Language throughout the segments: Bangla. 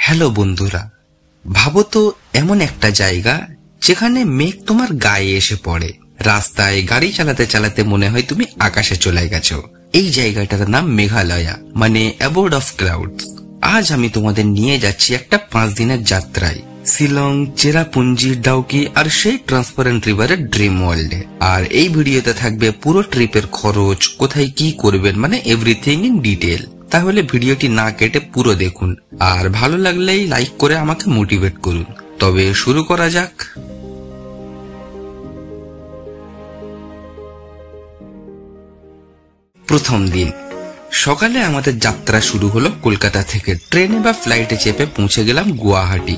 হ্যালো বন্ধুরা, ভাবো তো এমন একটা জায়গা যেখানে মেঘ তোমার গায়ে এসে পড়ে, রাস্তায় গাড়ি চালাতে চালাতে মনে হয় তুমি আকাশে চলে গেছো। এই জায়গাটার নাম মেঘালয়া, মানে অ্যাবোর্ড অফ ক্লাউডস। আজ আমি তোমাদের নিয়ে যাচ্ছি একটা 5 দিনের যাত্রায় শিলং, চেরাপুঞ্জি, ডাউকি আর সেই ট্রান্সপারেন্ট রিভারের ড্রিম ওয়ার্ল্ডে। আর এই ভিডিওতে থাকবে পুরো ট্রিপের খরচ, কোথায় কি করবেন, মানে এভরিথিং ইন ডিটেল। তাহলে ভিডিওটি না কেটে পুরো দেখুন, আর ভালো লাগলেই লাইক করে আমাকে মোটিভেট করুন। তবে শুরু করা যাক। প্রথম দিন সকালে আমাদের যাত্রা শুরু হলো কলকাতা থেকে। ট্রেনে বা ফ্লাইটে চেপে পৌঁছে গেলাম গুয়াহাটি।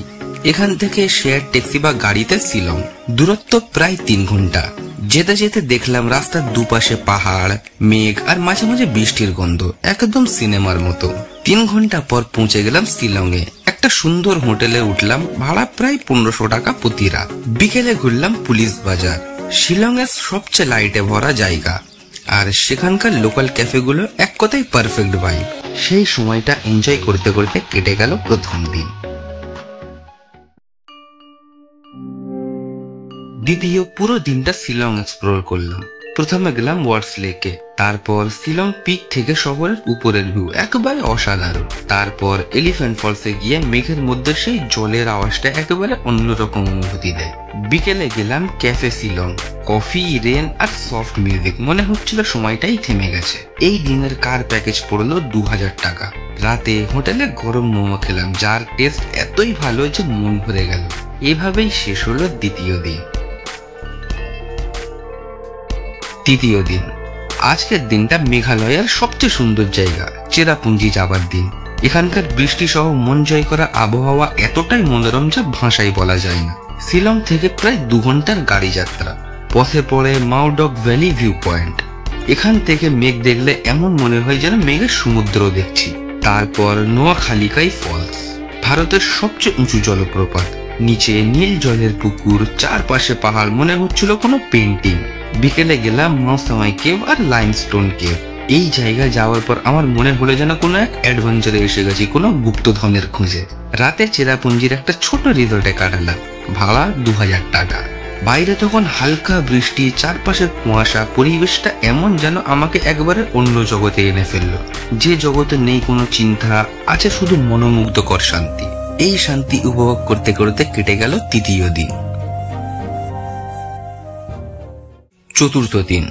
এখান থেকে শেয়ার ট্যাক্সি বা গাড়িতে শিলং। দূরত্ব প্রায় 3 ঘন্টা। যেতে যেতে দেখলাম রাস্তার দুপাশে পাহাড়, মেঘ আর মাঝে মাঝে বৃষ্টির গন্ধ, একদম সিনেমার মতো। 3 ঘন্টা পর পৌঁছে গেলাম শিলংয়ে। একটা সুন্দর হোটেলে উঠলাম, ভাড়া প্রায় 1500 টাকা প্রতি রাত। বিকেলে ঘুরলাম পুলিশ বাজার, শিলংয়ের সবচেয়ে লাইটে ভরা জায়গা। আর সেখানকার লোকাল ক্যাফেগুলো এক কথায় পারফেক্ট ভাইব। সেই সময়টা এনজয় করতে করতে কেটে গেল প্রথম দিন। দ্বিতীয় পুরো দিনটা শিলং এক্সপ্লোর করলাম। প্রথমে গেলাম ওয়ার্ডস লেকে, তারপর শিলং পিক থেকে শহরের উপরের ভিউ একেবারে অসাধারণ। তারপর এলিফ্যান্ট ফলসে গিয়ে মেঘের মধ্যে সেই জলের আওয়াজটা একেবারে অন্যরকম অনুভূতি দেয়। বিকেলে গেলাম ক্যাফে শিলং, কফি, রেন আর সফট মিউজিক, মনে হচ্ছিল সময়টাই থেমে গেছে। এই দিনের কার প্যাকেজ পড়লো 2000 টাকা। রাতে হোটেলে গরম মোমো খেলাম, যার টেস্ট এতই ভালো যে মন ভরে গেল। এভাবেই শেষ হলো দ্বিতীয় দিন। তৃতীয় দিন, আজকের দিনটা মেঘালয়ের সবচেয়ে সুন্দর জায়গা চেরাপুঞ্জি যাবার দিন। এখানকার বৃষ্টি সহ মন জয় করা আবহাওয়া এতটাই মনোরম যা ভাষায় বলা যায় না। শিলং থেকে প্রায় 2 ঘন্টার গাড়ি যাত্রা। পথে পড়ে মাউডক ভ্যালি ভিউ পয়েন্ট। এখান থেকে মেঘ দেখলে এমন মনে হয় যেন মেঘের সমুদ্র দেখছি। তারপর নোয়াখালীকাই ফলস, ভারতের সবচেয়ে উঁচু জলপ্রপাত। নিচে নীল জলের পুকুর, চারপাশে পাহাড়, মনে হচ্ছিল কোনো পেন্টিং। বিকেলে গেলাম মাউসামাই কেভ আর লাইমস্টোন কেভ। এই জায়গায় যাওয়ার পর আমার মনে হলো যেন কোনো এক অ্যাডভেঞ্চারে এসে গেছি, কোনো গুপ্তধনের খুঁজে। রাতে চেরাপুঞ্জির একটা ছোট রিসোর্টে কাটালাম, ভাড়া 2000 টাকা। বাইরে তখন হালকা বৃষ্টি, চারপাশে কুয়াশা, পরিবেশটা এমন যেন আমাকে একবারে অন্য জগতে এনে ফেললো। যে জগতে নেই কোনো চিন্তা, আছে শুধু মনোমুগ্ধকর শান্তি। এই শান্তি উপভোগ করতে করতে কেটে গেল তৃতীয় দিন। চতুর্থ দিন,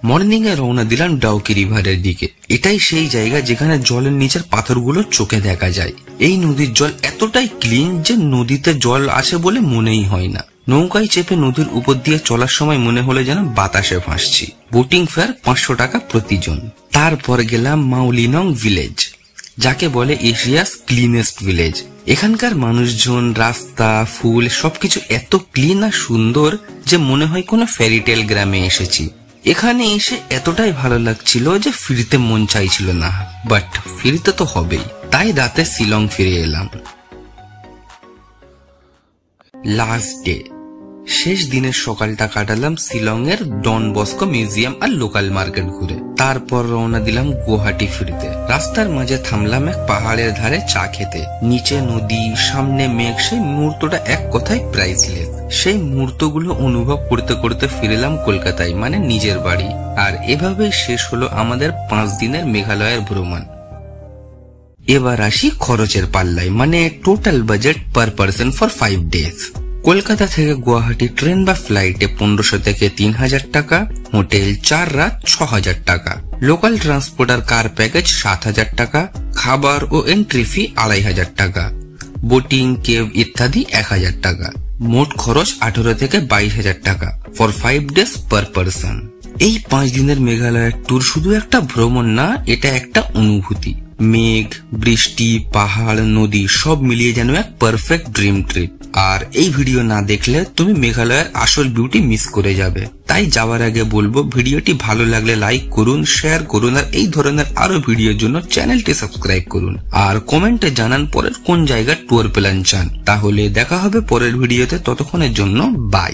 মর্নিং এ রওনা দিলাম ডাউকি রিভারের দিকে। এটাই সেই জায়গা যেখানে জলের নিচের পাথরগুলো চোখে দেখা যায়। এই নদীর জল এতটাই ক্লিন যে নদীতে জল আছে বলে মনেই হয় না। নৌকায় চেপে নদীর উপর দিয়ে চলার সময় মনে হলো যেন বাতাসে ভাসছি। বোটিং ফেয়ার 500 টাকা প্রতিজন। তারপর গেলাম মাউলিনং ভিলেজ, যাকে বলে এশিয়াস ক্লিনেস্ট ভিলেজ। এখানকার মানুষজন, রাস্তা, ফুল সবকিছু এত ক্লিন আর সুন্দর যে মনে হয় কোনো ফেরিটেল গ্রামে এসেছি। এখানে এসে এতটাই ভালো লাগছিল যে ফিরতে মন চাইছিল না, বাট ফিরতে তো হবেই। তাই রাতে শিলং ফিরে এলাম। লাস্ট ডে, শেষ দিনের সকালটা কাটালাম শিলং এর ডন বস্কো মিউজিয়াম আর লোকাল মার্কেট ঘুরে। তারপর রওনা দিলাম গুয়াহাটি ফিরতে। রাস্তার মাঝে থামলাম এক পাহাড়ের ধারে চা খেতে। নিচে নদী, সামনে মেঘ, সেই মুহূর্তটা এক কথায় প্রাইসলেস। সেই মুহূর্তগুলো অনুভব করতে করতে ফিরলাম কলকাতায়, মানে নিজের বাড়ি। আর এভাবেই শেষ হলো আমাদের 5 দিনের মেঘালয়ের ভ্রমণ। এবার আসি খরচের পাল্লায়, মানে total budget per person for 5 days. Kolkata থেকে গুয়াহাটি ট্রেন বা ফ্লাইটে 1500 থেকে 3000 টাকা, হোটেল 4 রাত 6000 টাকা, লোকাল ট্রান্সপোর্ট আর কার প্যাকেজ 7000 টাকা, খাবার ও এন্ট্রি ফি 2500 টাকা, বোটিং, কেভ ইত্যাদি 1000 টাকা। মোট খরচ 18 থেকে 22000 টাকা ফর 5 ডেজ পার পার্সন। এই 5 দিনের মেঘালয়ের ট্যুর শুধু একটা ভ্রমণ না, এটা একটা অনুভূতি। মেঘ, বৃষ্টি, পাহাড়, নদী সব মিলিয়ে যেন এক পারফেক্ট ড্রিম ট্রিপ। আর এই ভিডিও না দেখলে তুমি মেঘালয়ের আসল বিউটি মিস করে যাবে। তাই যাওয়ার আগে বলবো, ভিডিওটি ভালো লাগলে লাইক করুন, শেয়ার করুন, আর এই ধরনের আরো ভিডিওর জন্য চ্যানেলটি সাবস্ক্রাইব করুন। আর কমেন্টে জানান পরের কোন জায়গার ট্যুর প্ল্যান চান। তাহলে দেখা হবে পরের ভিডিওতে, ততক্ষণের জন্য বাই।